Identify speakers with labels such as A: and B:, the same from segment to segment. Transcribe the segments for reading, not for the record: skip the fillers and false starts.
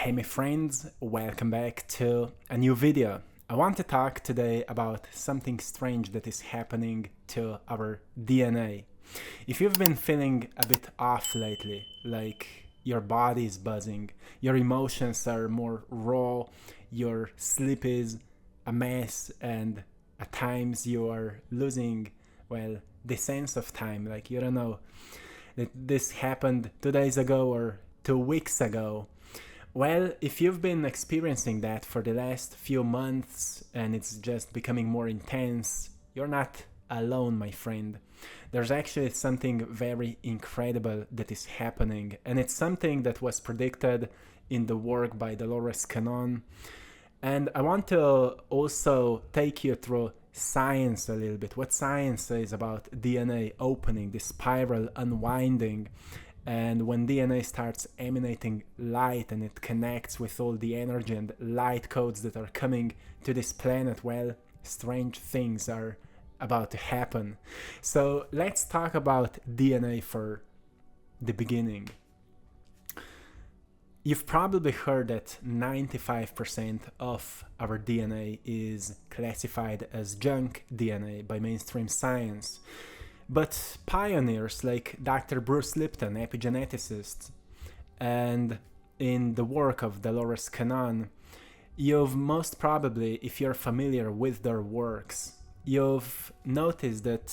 A: Hey my friends, welcome back to a new video. I want to talk today about something strange that is happening to our DNA. If you've been feeling a bit off lately, like your body is buzzing, your emotions are more raw, your sleep is a mess, and at times you are losing, the sense of time, like you don't know that this happened 2 days ago or 2 weeks ago. Well, if you've been experiencing that for the last few months and it's just becoming more intense, you're not alone, my friend. There's actually something very incredible that is happening, and it's something that was predicted in the work by Dolores Cannon. And I want to also take you through science a little bit, what science says about DNA opening, the spiral unwinding, and when DNA starts emanating light and it connects with all the energy and light codes that are coming to this planet, well, strange things are about to happen. So let's talk about DNA for the beginning. You've probably heard that 95% of our DNA is classified as junk DNA by mainstream science. But pioneers like Dr. Bruce Lipton, epigeneticist, and in the work of Dolores Cannon, you've most probably, if you're familiar with their works, you've noticed that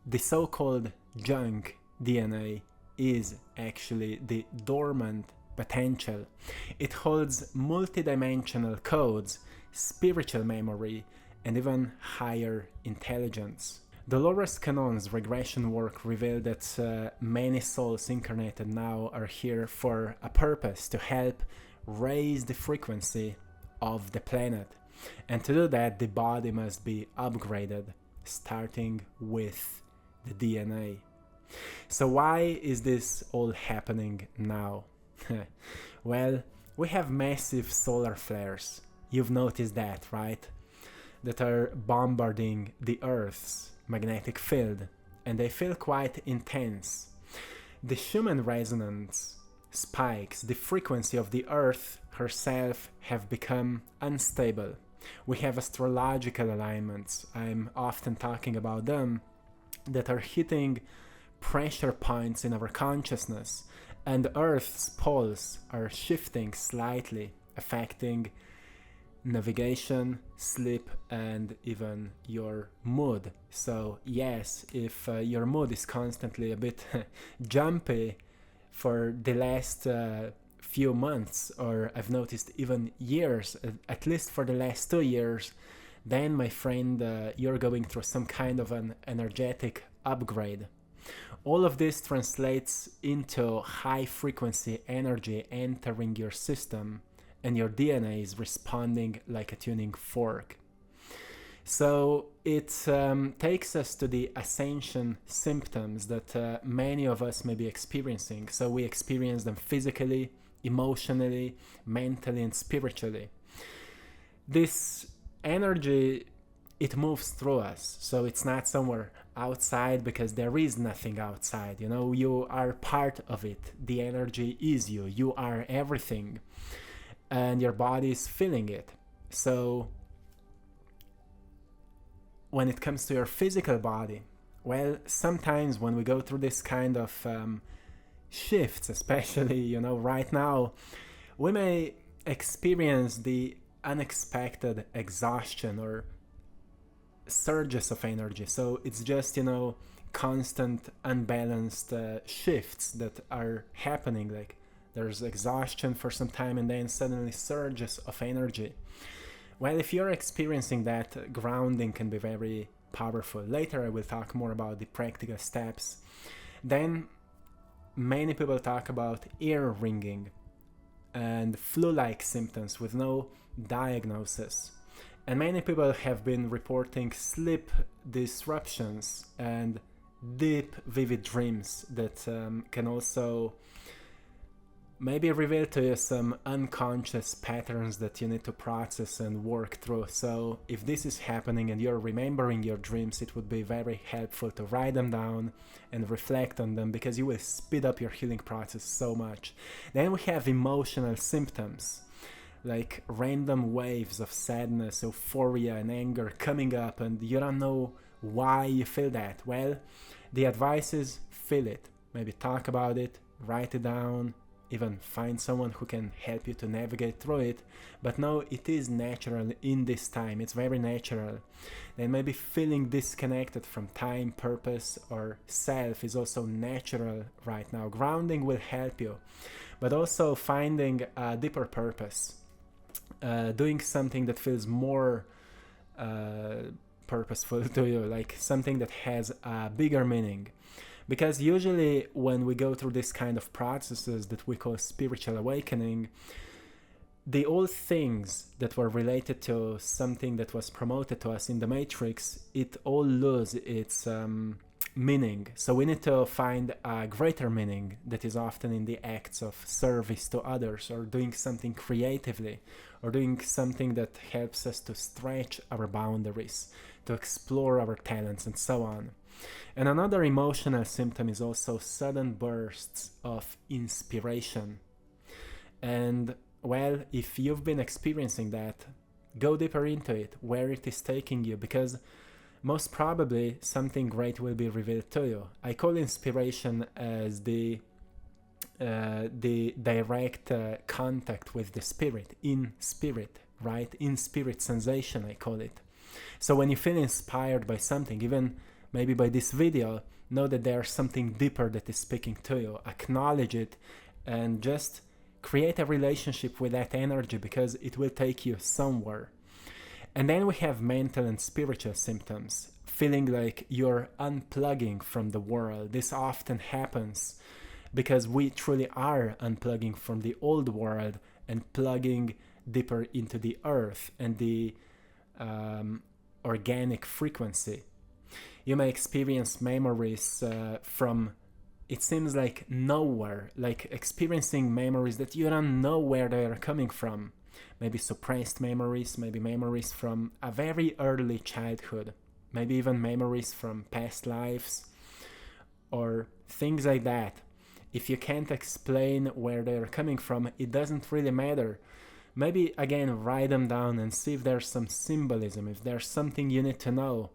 A: the so-called junk DNA is actually the dormant potential. It holds multidimensional codes, spiritual memory, and even higher intelligence. Dolores Cannon's regression work revealed that many souls incarnated now are here for a purpose, to help raise the frequency of the planet. And to do that, the body must be upgraded, starting with the DNA. So why is this all happening now? Well, we have massive solar flares. You've noticed that, right? That are bombarding the Earth's magnetic field, and they feel quite intense. The Schumann resonance spikes, the frequency of the Earth herself, have become unstable. We have astrological alignments, I'm often talking about them, that are hitting pressure points in our consciousness, and Earth's poles are shifting slightly, affecting navigation, sleep, and even your mood. So yes, if your mood is constantly a bit jumpy for the last few months, or I've noticed even years, at least for the last 2 years, then my friend, you're going through some kind of an energetic upgrade. All of this translates into high frequency energy entering your system, and your DNA is responding like a tuning fork. So it takes us to the Ascension symptoms that many of us may be experiencing. So we experience them physically, emotionally, mentally, and spiritually. This energy, it moves through us, so it's not somewhere outside, because there is nothing outside. You know, you are part of it. The energy is you. You are everything. And your body is feeling it. So when it comes to your physical body, well, sometimes when we go through this kind of shifts, especially, you know, right now, we may experience the unexpected exhaustion or surges of energy. So it's just, you know, constant unbalanced shifts that are happening. Like there's exhaustion for some time and then suddenly surges of energy. Well, if you're experiencing that, grounding can be very powerful. Later I will talk more about the practical steps. Then many people talk about ear ringing and flu-like symptoms with no diagnosis. And many people have been reporting sleep disruptions and deep, vivid dreams that can also maybe reveal to you some unconscious patterns that you need to process and work through. So if this is happening and you're remembering your dreams, it would be very helpful to write them down and reflect on them, because you will speed up your healing process so much. Then we have emotional symptoms, like random waves of sadness, euphoria, and anger coming up, and you don't know why you feel that. Well, the advice is feel it. Maybe talk about it, write it down, even find someone who can help you to navigate through it. But no, it is natural in this time. It's very natural. Then maybe feeling disconnected from time, purpose, or self is also natural right now. Grounding will help you, but also finding a deeper purpose. Doing something that feels more purposeful to you, like something that has a bigger meaning. Because usually when we go through this kind of processes that we call spiritual awakening, the old things that were related to something that was promoted to us in the Matrix, it all lose its meaning. So we need to find a greater meaning that is often in the acts of service to others, or doing something creatively, or doing something that helps us to stretch our boundaries, to explore our talents, and so on. And another emotional symptom is also sudden bursts of inspiration. And well, if you've been experiencing that, go deeper into it, where it is taking you, because most probably something great will be revealed to you. I call inspiration as the direct contact with the spirit, in spirit, right? In spirit sensation, I call it. So when you feel inspired by something, even maybe by this video, know that there's something deeper that is speaking to you. Acknowledge it and just create a relationship with that energy, because it will take you somewhere. And then we have mental and spiritual symptoms, feeling like you're unplugging from the world. This often happens because we truly are unplugging from the old world and plugging deeper into the earth and the organic frequency. You may experience memories from, it seems like nowhere, like experiencing memories that you don't know where they are coming from. Maybe suppressed memories, maybe memories from a very early childhood, maybe even memories from past lives, or things like that. If you can't explain where they're coming from, it doesn't really matter. Maybe again, write them down and see if there's some symbolism, if there's something you need to know,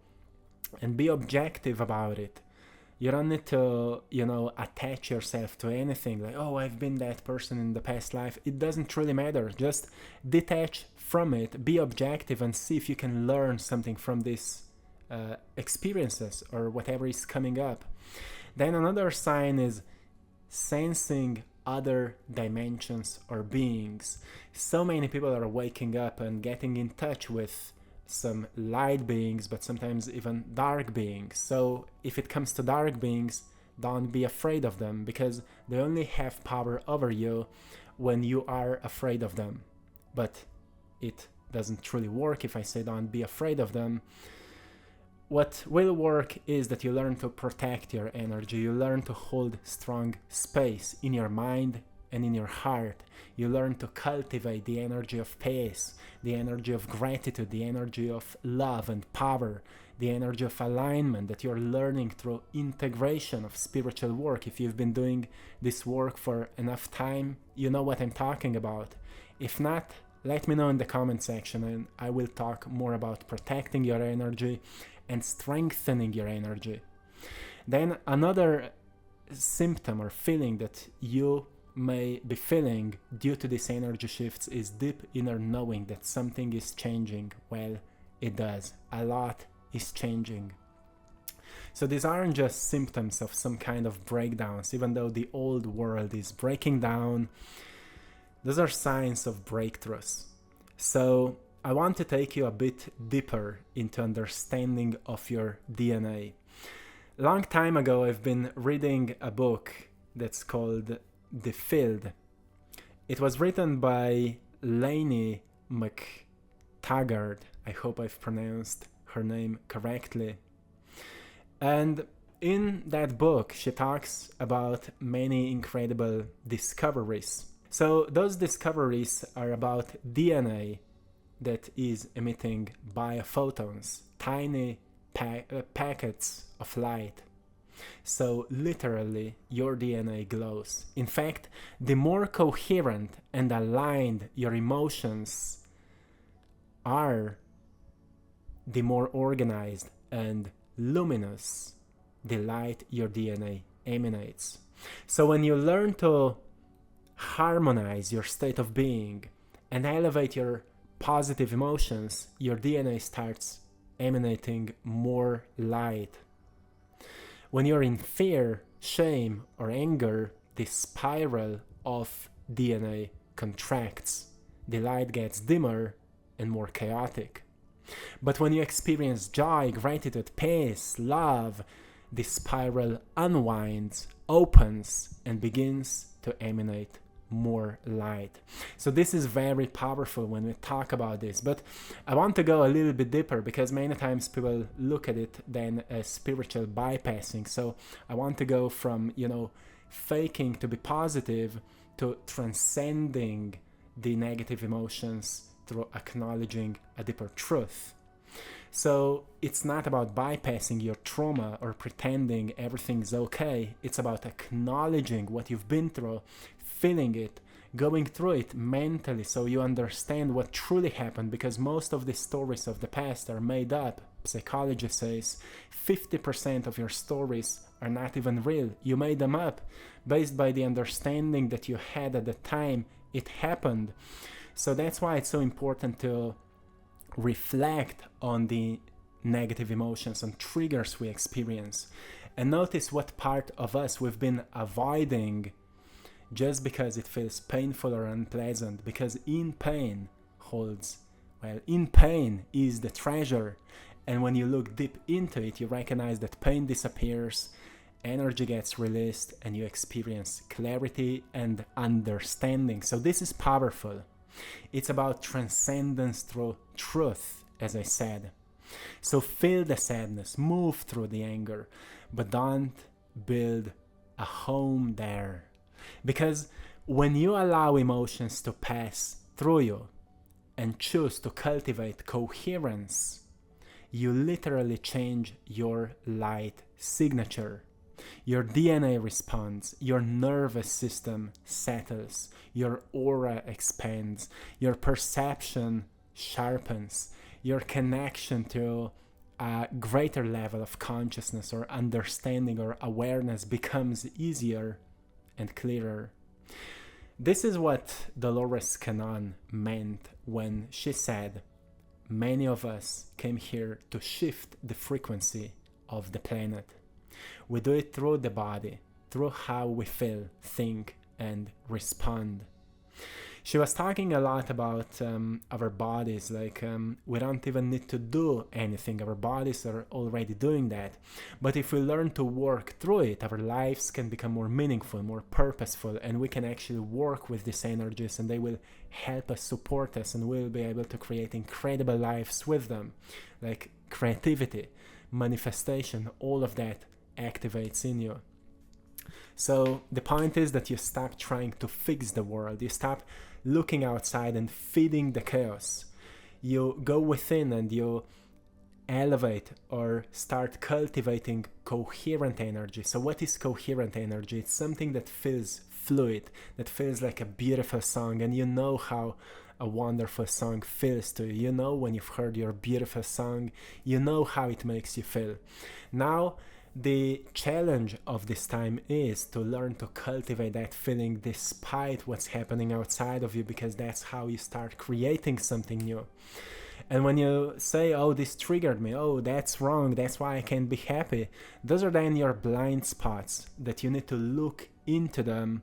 A: and be objective about it. You don't need to, attach yourself to anything like, oh, I've been that person in the past life. It doesn't really matter. Just detach from it, be objective, and see if you can learn something from these experiences or whatever is coming up. Then another sign is sensing other dimensions or beings. So many people are waking up and getting in touch with some light beings, but sometimes even dark beings. So if it comes to dark beings, don't be afraid of them, because they only have power over you when you are afraid of them. But it doesn't truly work if I say don't be afraid of them. What will work is that you learn to protect your energy, you learn to hold strong space in your mind and in your heart. You learn to cultivate the energy of peace, the energy of gratitude, the energy of love and power, the energy of alignment that you're learning through integration of spiritual work. If you've been doing this work for enough time, you know what I'm talking about. If not, let me know in the comment section, and I will talk more about protecting your energy and strengthening your energy. Then another symptom or feeling that you may be feeling due to these energy shifts is deep inner knowing that something is changing. Well, it does. A lot is changing. So these aren't just symptoms of some kind of breakdowns, even though the old world is breaking down. Those are signs of breakthroughs. So I want to take you a bit deeper into understanding of your DNA. Long time ago, I've been reading a book that's called The Field. It was written by Lainey McTaggart. I hope I've pronounced her name correctly. And in that book, she talks about many incredible discoveries So those discoveries are about DNA that is emitting biophotons, tiny packets of light. So literally, your DNA glows. In fact, the more coherent and aligned your emotions are, the more organized and luminous the light your DNA emanates. So when you learn to harmonize your state of being and elevate your positive emotions, your DNA starts emanating more light. When you're in fear, shame, or anger, the spiral of DNA contracts. The light gets dimmer and more chaotic. But when you experience joy, gratitude, peace, love, the spiral unwinds, opens, and begins to emanate more light. So this is very powerful when we talk about this, but I want to go a little bit deeper, because many times people look at it then as spiritual bypassing. So I want to go from, faking to be positive to transcending the negative emotions through acknowledging a deeper truth. So it's not about bypassing your trauma or pretending everything's okay. It's about acknowledging what you've been through, feeling it, going through it mentally so you understand what truly happened, because most of the stories of the past are made up. Psychology says 50% of your stories are not even real. You made them up based by the understanding that you had at the time it happened. So that's why it's so important to reflect on the negative emotions and triggers we experience, and notice what part of us we've been avoiding just because it feels painful or unpleasant, because in pain is the treasure. And when you look deep into it, you recognize that pain disappears, energy gets released, and you experience clarity and understanding. So this is powerful. It's about transcendence through truth, as I said. So feel the sadness, move through the anger, but don't build a home there. Because when you allow emotions to pass through you and choose to cultivate coherence, you literally change your light signature. Your DNA responds, your nervous system settles, your aura expands, your perception sharpens, your connection to a greater level of consciousness or understanding or awareness becomes easier and clearer. This is what Dolores Cannon meant when she said, many of us came here to shift the frequency of the planet. We do it through the body, through how we feel, think, and respond. She was talking a lot about our bodies, like we don't even need to do anything. Our bodies are already doing that. But if we learn to work through it, our lives can become more meaningful, more purposeful, and we can actually work with these energies, and they will help us, support us, and we'll be able to create incredible lives with them. Like creativity, manifestation, all of that activates in you. So the point is that you stop trying to fix the world. You stop looking outside and feeding the chaos. You go within and you elevate or start cultivating coherent energy. So what is coherent energy? It's something that feels fluid, that feels like a beautiful song, and you know how a wonderful song feels to you. You know when you've heard your beautiful song, you know how it makes you feel. Now, the challenge of this time is to learn to cultivate that feeling despite what's happening outside of you, because that's how you start creating something new. And when you say, oh, this triggered me, oh, that's wrong, that's why I can't be happy, those are then your blind spots that you need to look into them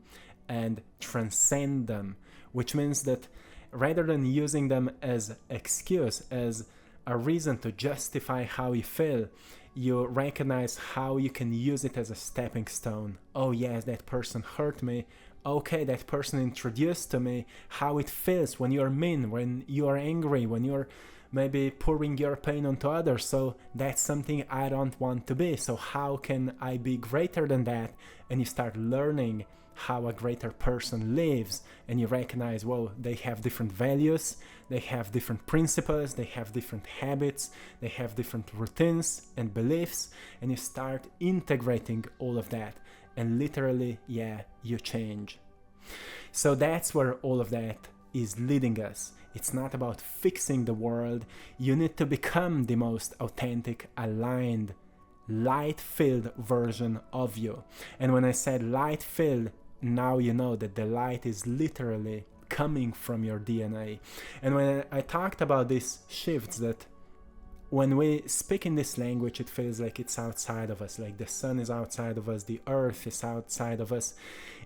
A: and transcend them, which means that rather than using them as excuse, as a reason to justify how you feel, you recognize how you can use it as a stepping stone. Oh yes, that person hurt me. Okay, that person introduced to me how it feels when you're mean, when you are angry, when you're maybe pouring your pain onto others. So that's something I don't want to be. So how can I be greater than that? And you start learning how a greater person lives, and you recognize, well, they have different values, they have different principles, they have different habits, they have different routines and beliefs, and you start integrating all of that, and literally, you change. So that's where all of that is leading us. It's not about fixing the world. You need to become the most authentic, aligned, light-filled version of you. And when I said light-filled, now you know that the light is literally coming from your DNA. And when I talked about these shifts, that when we speak in this language, it feels like it's outside of us, like the sun is outside of us, the earth is outside of us.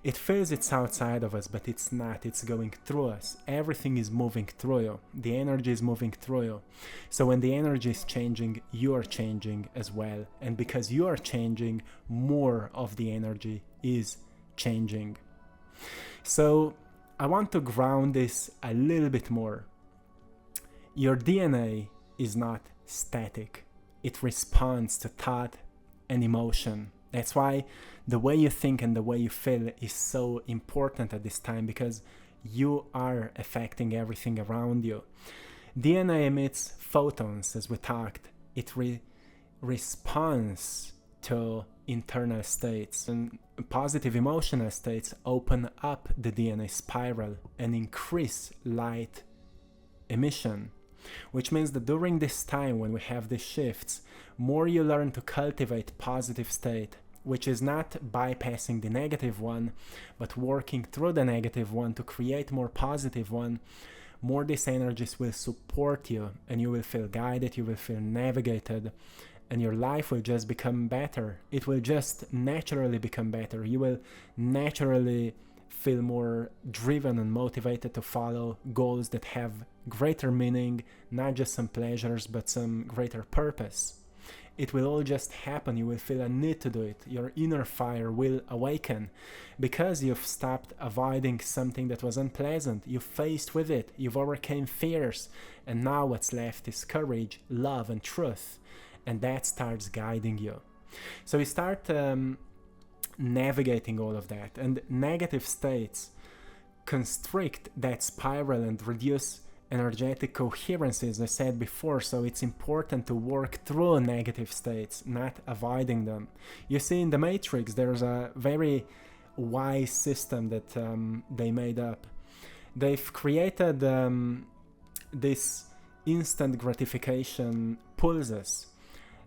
A: It feels it's outside of us, but it's not. It's going through us. Everything is moving through you. The energy is moving through you. So when the energy is changing, you are changing as well. And because you are changing, more of the energy is changing. So I want to ground this a little bit more. Your DNA is not static. It responds to thought and emotion. That's why the way you think and the way you feel is so important at this time, because you are affecting everything around you. DNA emits photons, as we talked. It responds to internal states, and positive emotional states open up the DNA spiral and increase light emission. Which means that during this time when we have these shifts, more you learn to cultivate positive state, which is not bypassing the negative one, but working through the negative one to create more positive one, more these energies will support you, and you will feel guided, you will feel navigated, and your life will just become better. It will just naturally become better. You will naturally feel more driven and motivated to follow goals that have greater meaning, not just some pleasures, but some greater purpose. It will all just happen. You will feel a need to do it. Your inner fire will awaken because you've stopped avoiding something that was unpleasant. You faced with it. You've overcame fears. And now what's left is courage, love, and truth. And that starts guiding you. So you start navigating all of that. And negative states constrict that spiral and reduce energetic coherence, as I said before. So it's important to work through negative states, not avoiding them. You see, in the Matrix, there's a very wise system that they made up. They've created this instant gratification pulses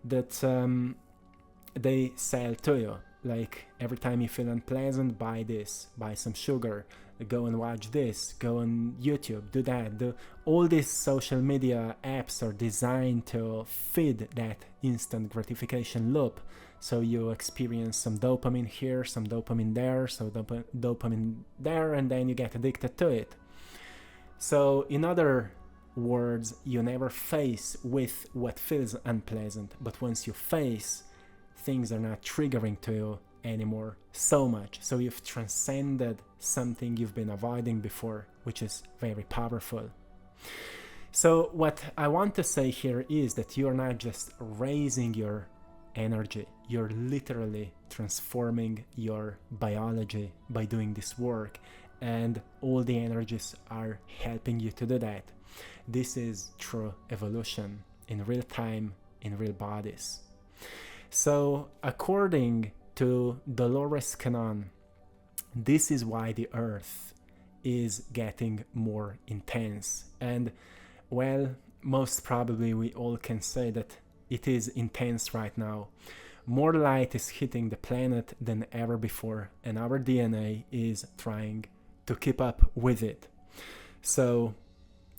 A: that they sell to you. Like, every time you feel unpleasant, buy this, buy some sugar, go and watch this, go on YouTube, do that. All these social media apps are designed to feed that instant gratification loop. So you experience some dopamine here, some dopamine there, so dopamine there, and then you get addicted to it. So in other words, you never face with what feels unpleasant, but once you face, things are not triggering to you anymore so much. So you've transcended something you've been avoiding before, which is very powerful. So what I want to say here is that you're not just raising your energy, you're literally transforming your biology by doing this work, and all the energies are helping you to do that. This is true evolution in real time, in real bodies. So according to Dolores Cannon, this is why the Earth is getting more intense. And well, most probably we all can say that it is intense right now. More light is hitting the planet than ever before, and our DNA is trying to keep up with it. So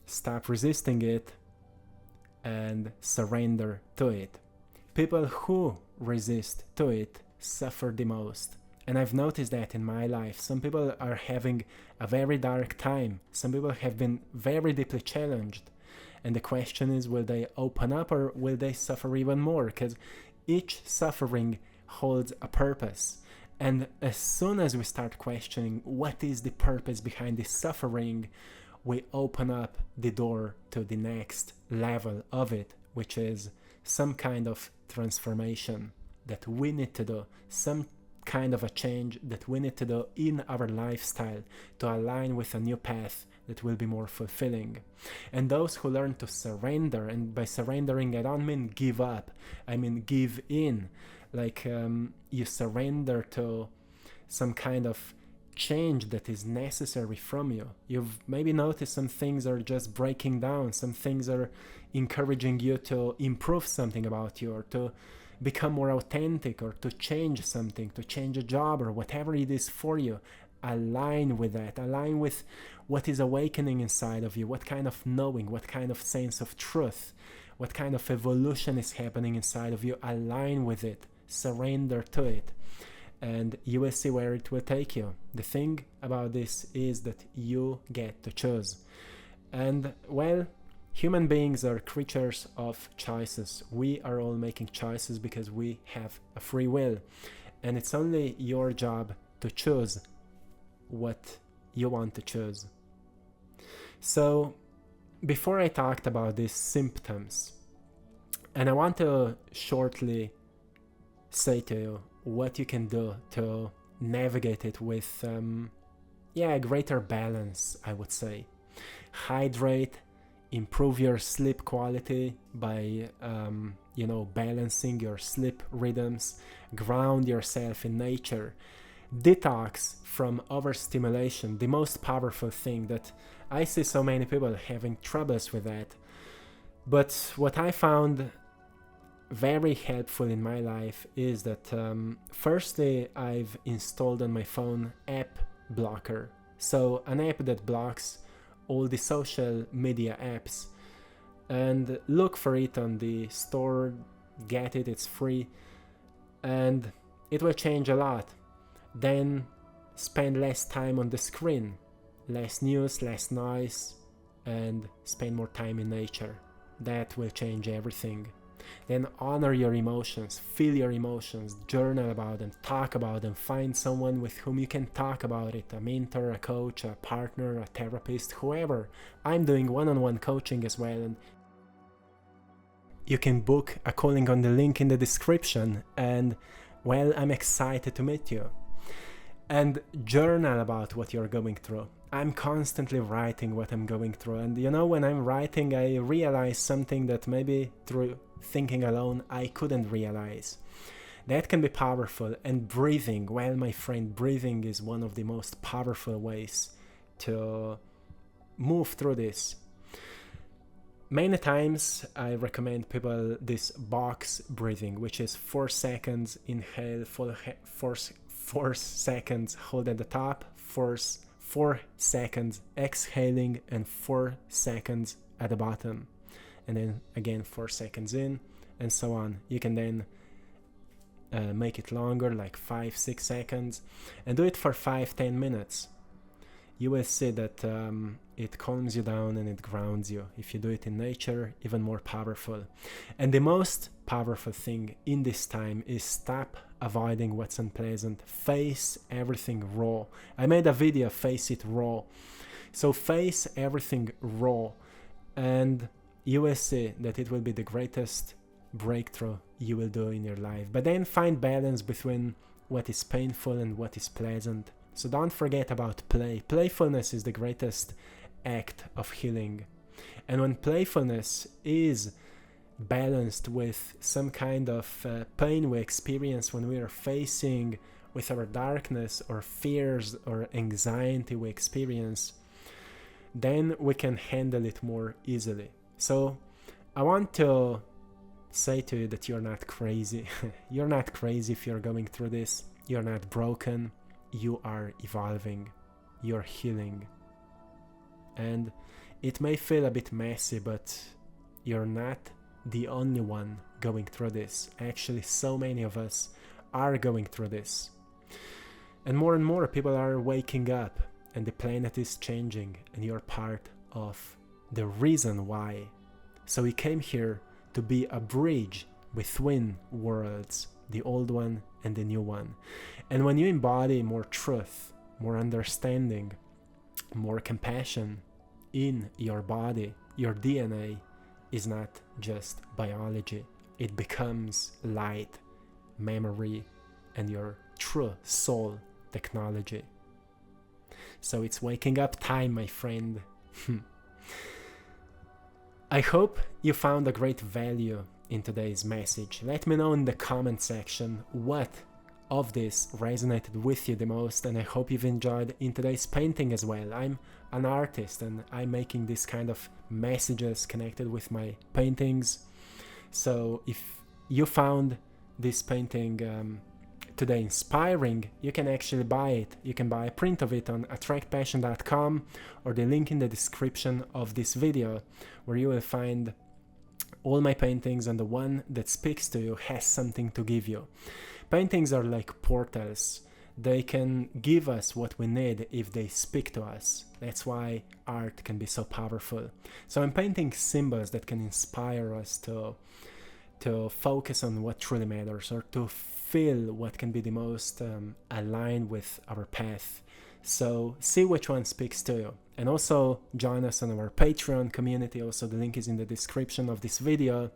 A: stop resisting it and surrender to it. People who resist to it suffer the most. And I've noticed that in my life. Some people are having a very dark time. Some people have been very deeply challenged. And the question is, will they open up or will they suffer even more? Because each suffering holds a purpose. And as soon as we start questioning what is the purpose behind this suffering, we open up the door to the next level of it, which is some kind of transformation that we need to do, some kind of a change that we need to do in our lifestyle to align with a new path that will be more fulfilling. And those who learn to surrender, and by surrendering I don't mean give up, I mean give in, like you surrender to some kind of change that is necessary from you. You've maybe noticed some things are just breaking down, some things are encouraging you to improve something about you, or to become more authentic, or to change something, to change a job, or whatever it is for you. Align with that, align with what is awakening inside of you, what kind of knowing, what kind of sense of truth, what kind of evolution is happening inside of you. Align with it, surrender to it, and you will see where it will take you. The thing about this is that you get to choose. And well, human beings are creatures of choices. We are all making choices because we have a free will, and it's only your job to choose what you want to choose. So before I talked about these symptoms, and I want to shortly say to you what you can do to navigate it with greater balance, I would say. Hydrate, improve your sleep quality by balancing your sleep rhythms, ground yourself in nature, detox from overstimulation, the most powerful thing that I see so many people having troubles with that. But what I found very helpful in my life is that firstly, I've installed on my phone app blocker. So an app that blocks all the social media apps, and look for it on the store, get it, it's free, and it will change a lot. Then spend less time on the screen, less news, less noise, and spend more time in nature. That will change everything. Then honor your emotions, feel your emotions, journal about them, talk about them, find someone with whom you can talk about it, a mentor, a coach, a partner, a therapist, whoever. I'm doing one-on-one coaching as well, and you can book a calling on the link in the description, and well, I'm excited to meet you. And journal about what you're going through. I'm constantly writing what I'm going through, and when I'm writing, I realize something that maybe through thinking alone I couldn't realize. That can be powerful. And breathing, well, my friend, breathing is one of the most powerful ways to move through this. Many times I recommend people this box breathing, which is 4 seconds inhale, 4 seconds hold at the top, 4 seconds exhaling, and 4 seconds at the bottom, and then again 4 seconds in, and so on. You can then make it longer, like 5-6 seconds, and do it for 5-10 minutes. You will see that it calms you down and it grounds you. If you do it in nature, even more powerful. And the most powerful thing in this time is stop avoiding what's unpleasant. Face everything raw. I made a video, Face It Raw. So face everything raw, and you will see that it will be the greatest breakthrough you will do in your life. But then find balance between what is painful and what is pleasant. So don't forget about play. Playfulness is the greatest act of healing. And when playfulness is balanced with some kind of pain we experience when we are facing with our darkness or fears or anxiety we experience, then we can handle it more easily. So I want to say to you that you're not crazy. You're not crazy if you're going through this. You're not broken. You are evolving. You're healing. And it may feel a bit messy, but you're not the only one going through this. Actually, so many of us are going through this. And more people are waking up, and the planet is changing, and you're part of the reason why. So we came here to be a bridge between worlds, the old one and the new one. And when you embody more truth, more understanding, more compassion in your body, your DNA is not just biology. It becomes light, memory, and your true soul technology. So it's waking up time, my friend. I hope you found a great value in today's message. Let me know in the comment section what of this resonated with you the most, and I hope you've enjoyed in today's painting as well. I'm an artist and I'm making this kind of messages connected with my paintings. So if you found this painting today inspiring, you can actually buy it. You can buy a print of it on AttractPassion.com, or the link in the description of this video, where you will find all my paintings, and the one that speaks to you has something to give you. Paintings are like portals. They can give us what we need if they speak to us. That's why art can be so powerful. So I'm painting symbols that can inspire us to focus on what truly matters, or to feel what can be the most aligned with our path. So see which one speaks to you. And also join us on our Patreon community. Also, the link is in the description of this video,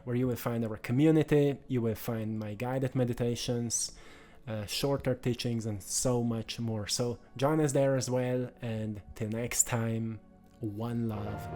A: where you will find our community. You will find my guided meditations, shorter teachings, and so much more. So join us there as well. And till next time, one love.